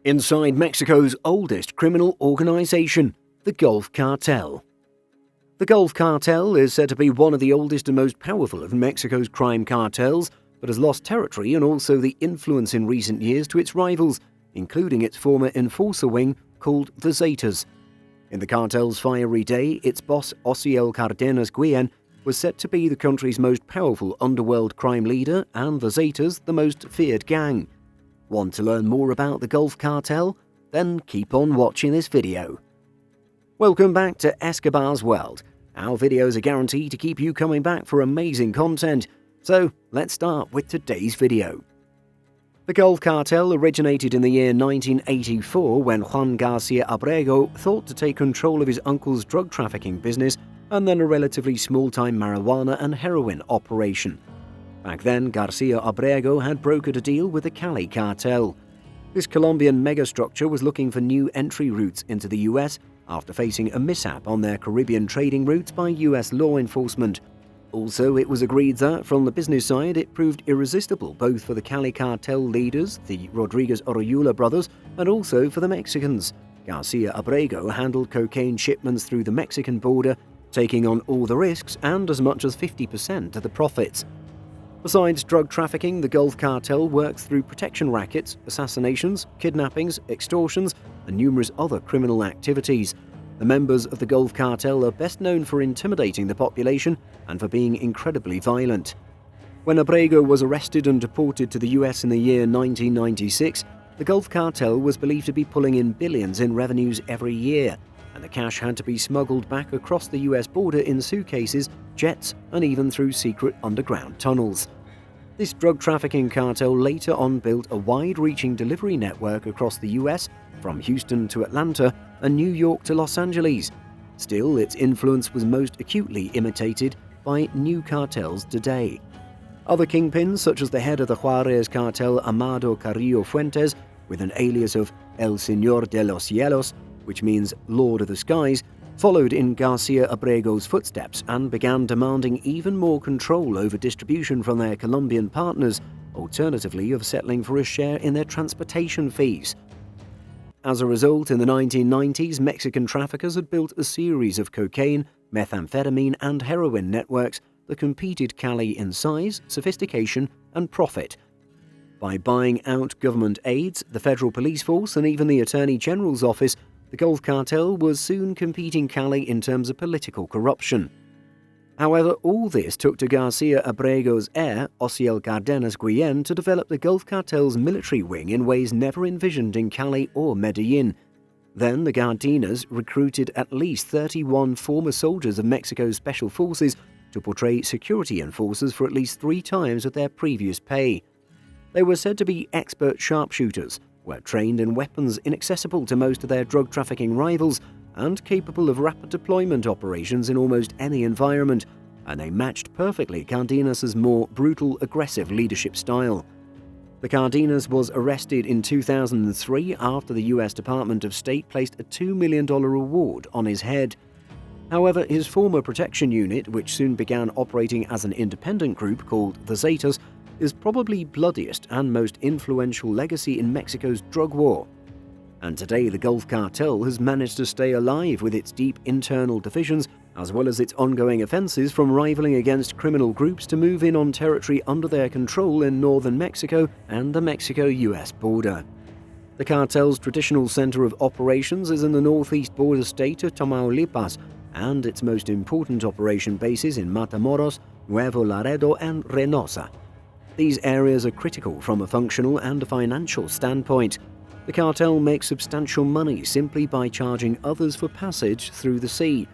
Inside Mexico's oldest criminal organization, the Gulf Cartel. The Gulf Cartel is said to be one of the oldest and most powerful of Mexico's crime cartels, but has lost territory and also the influence in recent years to its rivals, including its former enforcer wing called the Zetas. In the cartel's fiery day, its boss Ociel Cardenas Guillen was said to be the country's most powerful underworld crime leader and the Zetas the most feared gang. Want to learn more about the Gulf Cartel? Then keep on watching this video. Welcome back to Escobar's World. Our videos are guaranteed to keep you coming back for amazing content, so let's start with today's video. The Gulf Cartel originated in the year 1984 when Juan Garcia Abrego thought to take control of his uncle's drug trafficking business and then a relatively small-time marijuana and heroin operation. Back then, Garcia Abrego had brokered a deal with the Cali Cartel. This Colombian megastructure was looking for new entry routes into the US after facing a mishap on their Caribbean trading routes by US law enforcement. Also, it was agreed that, from the business side, it proved irresistible both for the Cali Cartel leaders, the Rodriguez Orellana brothers, and also for the Mexicans. Garcia Abrego handled cocaine shipments through the Mexican border, taking on all the risks and as much as 50% of the profits. Besides drug trafficking, the Gulf Cartel works through protection rackets, assassinations, kidnappings, extortions, and numerous other criminal activities. The members of the Gulf Cartel are best known for intimidating the population and for being incredibly violent. When Abrego was arrested and deported to the US in the year 1996, the Gulf Cartel was believed to be pulling in billions in revenues every year, and the cash had to be smuggled back across the US border in suitcases, jets, and even through secret underground tunnels. This drug trafficking cartel later on built a wide-reaching delivery network across the US, from Houston to Atlanta and New York to Los Angeles. Still, its influence was most acutely imitated by new cartels today. Other kingpins, such as the head of the Juarez cartel Amado Carrillo Fuentes, with an alias of El Señor de los Cielos, which means Lord of the Skies, followed in Garcia Abrego's footsteps and began demanding even more control over distribution from their Colombian partners, alternatively of settling for a share in their transportation fees. As a result, in the 1990s, Mexican traffickers had built a series of cocaine, methamphetamine, and heroin networks that competed Cali in size, sophistication, and profit. By buying out government aids, the federal police force, and even the Attorney General's office, the Gulf Cartel was soon competing Cali in terms of political corruption. However, all this took to Garcia Abrego's heir, Ociel Cardenas Guillen, to develop the Gulf Cartel's military wing in ways never envisioned in Cali or Medellin. Then the Cardenas recruited at least 31 former soldiers of Mexico's special forces to portray security enforcers for at least 3 times of their previous pay. They were said to be expert sharpshooters, were trained in weapons inaccessible to most of their drug trafficking rivals, and capable of rapid deployment operations in almost any environment, and they matched perfectly Cardenas' more brutal, aggressive leadership style. The Cardenas was arrested in 2003 after the US Department of State placed a $2 million reward on his head. However, his former protection unit, which soon began operating as an independent group called the Zetas, is probably bloodiest and most influential legacy in Mexico's drug war. And today the Gulf Cartel has managed to stay alive with its deep internal divisions, as well as its ongoing offenses from rivaling against criminal groups to move in on territory under their control in northern Mexico and the Mexico-US border. The cartel's traditional center of operations is in the northeast border state of Tamaulipas, and its most important operation bases in Matamoros, Nuevo Laredo, and Reynosa. These areas are critical from a functional and a financial standpoint. The cartel makes substantial money simply by charging others for passage through the sea.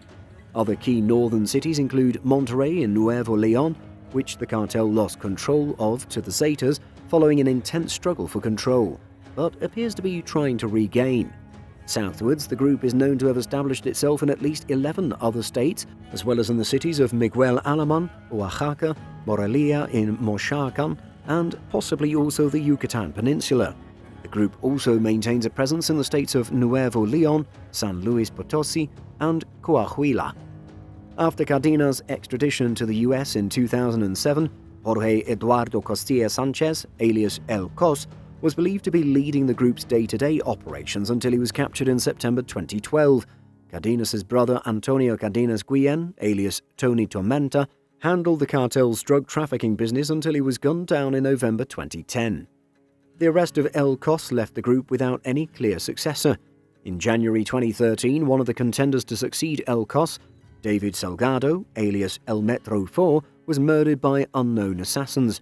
Other key northern cities include Monterrey in Nuevo León, which the cartel lost control of to the Zetas following an intense struggle for control, but appears to be trying to regain. Southwards, the group is known to have established itself in at least 11 other states, as well as in the cities of Miguel Alemán, Oaxaca, Morelia in Michoacán, and possibly also the Yucatan Peninsula. The group also maintains a presence in the states of Nuevo León, San Luis Potosí, and Coahuila. After Cardenas' extradition to the US in 2007, Jorge Eduardo Costilla Sanchez, alias El Cos, was believed to be leading the group's day-to-day operations until he was captured in September 2012. Cardenas' brother Antonio Cardenas Guillen, alias Tony Tormenta, handled the cartel's drug trafficking business until he was gunned down in November 2010. The arrest of El Cos left the group without any clear successor. In January 2013, one of the contenders to succeed El Cos, David Salgado, alias El Metro 4, was murdered by unknown assassins.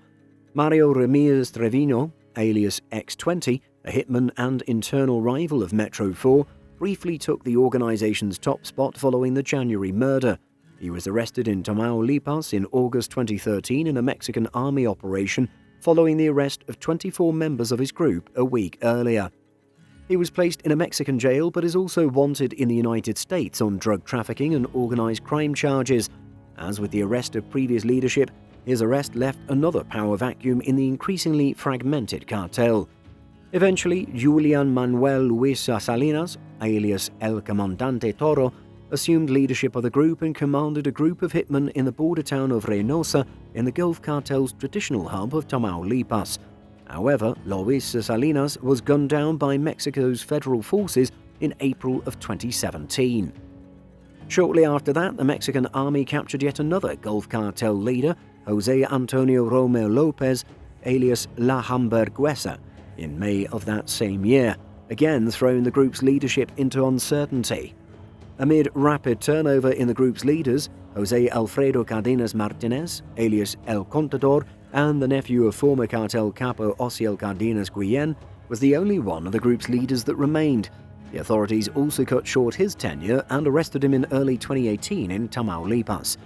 Mario Ramirez Trevino, alias X20, a hitman and internal rival of Metro 4, briefly took the organization's top spot following the January murder. He was arrested in Tamaulipas in August 2013 in a Mexican army operation following the arrest of 24 members of his group a week earlier. He was placed in a Mexican jail but is also wanted in the United States on drug trafficking and organized crime charges. As with the arrest of previous leadership, his arrest left another power vacuum in the increasingly fragmented cartel. Eventually, Julian Manuel Luis Salinas, alias El Comandante Toro, assumed leadership of the group and commanded a group of hitmen in the border town of Reynosa in the Gulf Cartel's traditional hub of Tamaulipas. However, Luis Salinas was gunned down by Mexico's federal forces in April of 2017. Shortly after that, the Mexican army captured yet another Gulf Cartel leader, José Antonio Romeo López, alias La Hamburguesa, in May of that same year, again throwing the group's leadership into uncertainty. Amid rapid turnover in the group's leaders, José Alfredo Cardenas Martinez, alias El Contador, and the nephew of former cartel capo Osiel Cardenas Guillen, was the only one of the group's leaders that remained. The authorities also cut short his tenure and arrested him in early 2018 in Tamaulipas.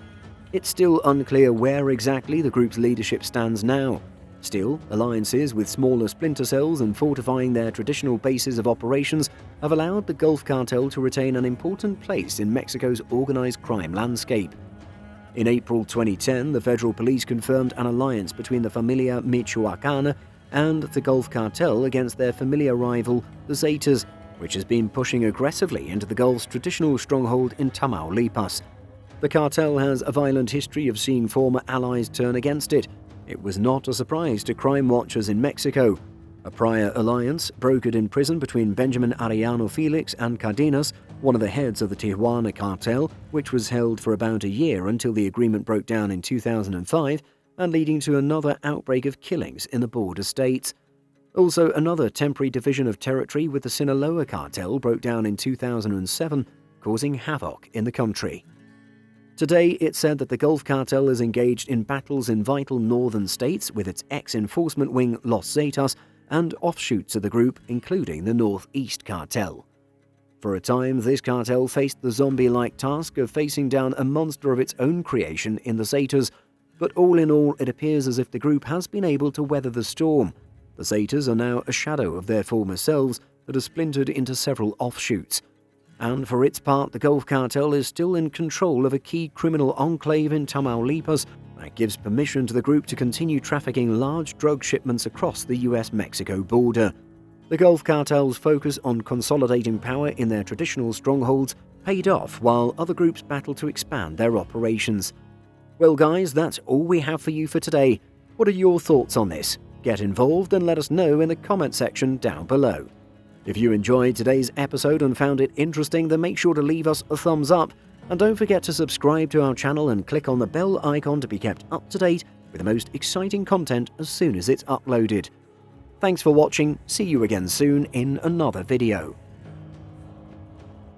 It's still unclear where exactly the group's leadership stands now. Still, alliances with smaller splinter cells and fortifying their traditional bases of operations have allowed the Gulf Cartel to retain an important place in Mexico's organized crime landscape. In April 2010, the federal police confirmed an alliance between the Familia Michoacana and the Gulf Cartel against their familiar rival, the Zetas, which has been pushing aggressively into the Gulf's traditional stronghold in Tamaulipas. The cartel has a violent history of seeing former allies turn against it. It was not a surprise to crime watchers in Mexico. A prior alliance, brokered in prison between Benjamin Arellano Felix and Cardenas, one of the heads of the Tijuana cartel, which was held for about a year until the agreement broke down in 2005, and leading to another outbreak of killings in the border states. Also, another temporary division of territory with the Sinaloa cartel broke down in 2007, causing havoc in the country. Today, it's said that the Gulf Cartel is engaged in battles in vital northern states with its ex-enforcement wing Los Zetas and offshoots of the group, including the Northeast Cartel. For a time, this cartel faced the zombie-like task of facing down a monster of its own creation in the Zetas, but all in all, it appears as if the group has been able to weather the storm. The Zetas are now a shadow of their former selves that are splintered into several offshoots. And for its part, the Gulf Cartel is still in control of a key criminal enclave in Tamaulipas that gives permission to the group to continue trafficking large drug shipments across the US-Mexico border. The Gulf Cartel's focus on consolidating power in their traditional strongholds paid off while other groups battle to expand their operations. Well guys, that's all we have for you for today. What are your thoughts on this? Get involved and let us know in the comment section down below. If you enjoyed today's episode and found it interesting, then make sure to leave us a thumbs up. And don't forget to subscribe to our channel and click on the bell icon to be kept up to date with the most exciting content as soon as it's uploaded. Thanks for watching, see you again soon in another video.